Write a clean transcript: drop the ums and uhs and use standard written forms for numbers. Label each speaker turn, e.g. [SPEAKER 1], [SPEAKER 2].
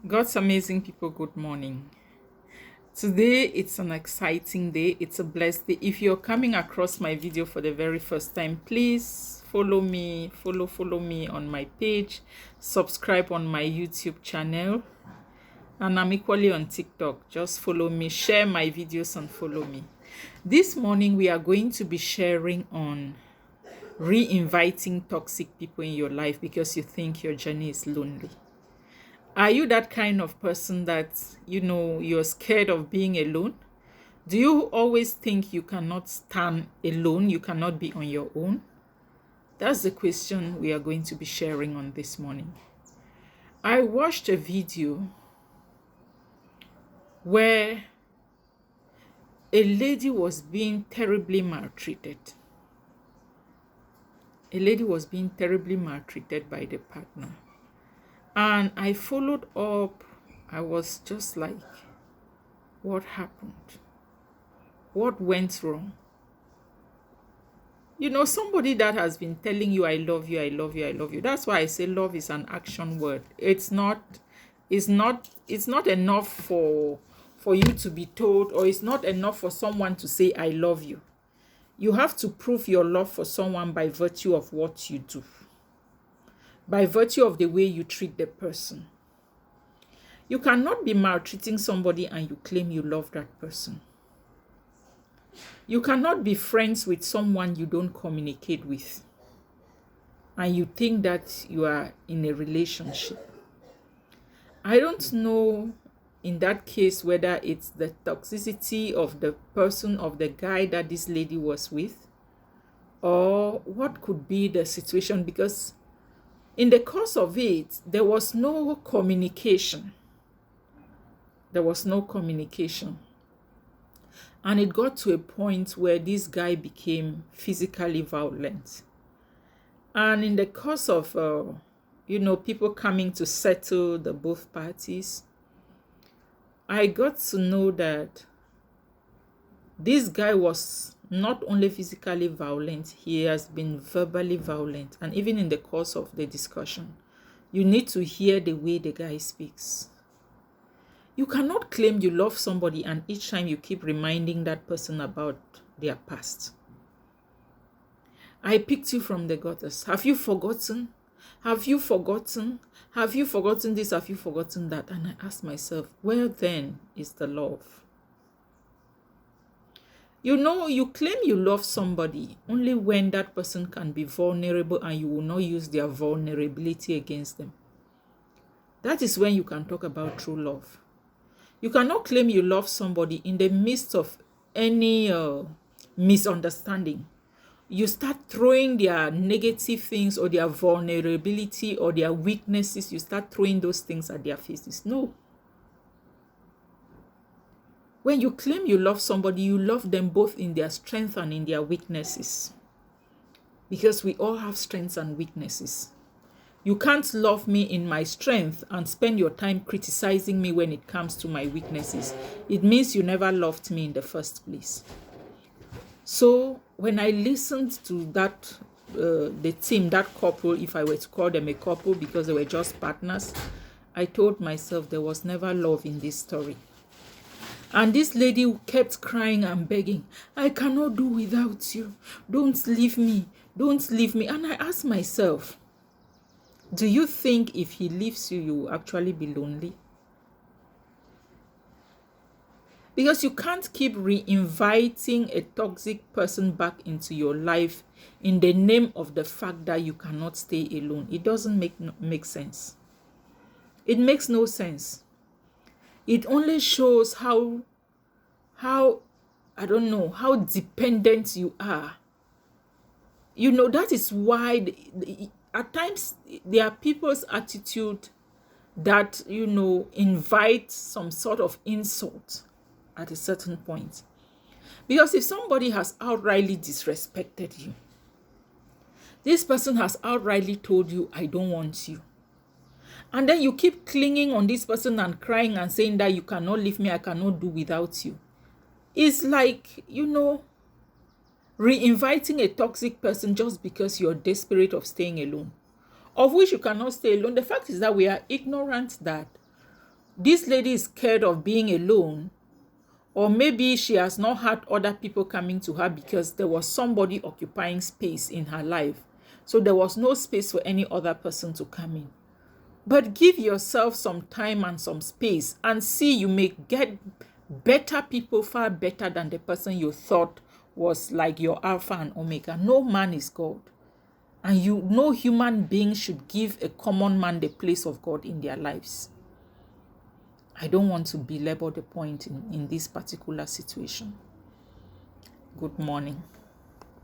[SPEAKER 1] God's amazing people, good morning. Today it's an exciting day, it's a blessed day. If you're coming across my video for the very first time, please follow me on my page, subscribe on my YouTube channel, and I'm equally on TikTok. Just follow me, share my videos, and follow me. This morning we are going to be sharing on re-inviting toxic people in your life because you think your journey is lonely. Are you that kind of person that, you're scared of being alone? Do you always think you cannot stand alone? You cannot be on your own? That's the question we are going to be sharing on this morning. I watched a video where a lady was being terribly maltreated. A lady was being terribly maltreated by the partner. And I followed up. I was just like, what happened? What went wrong? Somebody that has been telling you, I love you, I love you, I love you. That's why I say love is an action word. It's not enough for you to be told, or it's not enough for someone to say, I love you. You have to prove your love for someone by virtue of what you do, by virtue of the way you treat the person. You cannot be maltreating somebody and you claim you love that person. You cannot be friends with someone you don't communicate with and you think that you are in a relationship. I don't know in that case whether it's the toxicity of the person, of the guy that this lady was with, or what could be the situation, because in the course of it, there was no communication. There was no communication. And it got to a point where this guy became physically violent. And in the course of, people coming to settle the both parties, I got to know that this guy was not only physically violent, he has been verbally violent. And even in the course of the discussion, you need to hear the way the guy speaks. You cannot claim you love somebody and each time you keep reminding that person about their past. I picked you from the gutters. Have you forgotten? Have you forgotten? Have you forgotten this? Have you forgotten that? And I asked myself, where then is the love? You claim you love somebody only when that person can be vulnerable and you will not use their vulnerability against them. That is when you can talk about true love. You cannot claim you love somebody in the midst of any misunderstanding. You start throwing their negative things or their vulnerability or their weaknesses. You start throwing those things at their faces. No. When you claim you love somebody, you love them both in their strength and in their weaknesses. Because we all have strengths and weaknesses. You can't love me in my strength and spend your time criticizing me when it comes to my weaknesses. It means you never loved me in the first place. So when I listened to that, the team, that couple, if I were to call them a couple because they were just partners, I told myself there was never love in this story. And this lady kept crying and begging, I cannot do without you. Don't leave me. Don't leave me. And I asked myself, do you think if he leaves you, you will actually be lonely? Because you can't keep re-inviting a toxic person back into your life in the name of the fact that you cannot stay alone. It doesn't make sense. It makes no sense. It only shows how I don't know, how dependent you are. That is why at times there are people's attitude that, invite some sort of insult at a certain point. Because if somebody has outrightly disrespected you, this person has outrightly told you, I don't want you. And then you keep clinging on this person and crying and saying that you cannot leave me, I cannot do without you. It's like, re-inviting a toxic person just because you're desperate of staying alone, of which you cannot stay alone. The fact is that we are ignorant that This lady is scared of being alone, or maybe she has not had other people coming to her because there was somebody occupying space in her life. So there was no space for any other person to come in. But give yourself some time and some space and see, you may get better people, far better than the person you thought was like your Alpha and Omega. No man is God. And no human being should give a common man the place of God in their lives. I don't want to belabor the point in this particular situation. Good morning.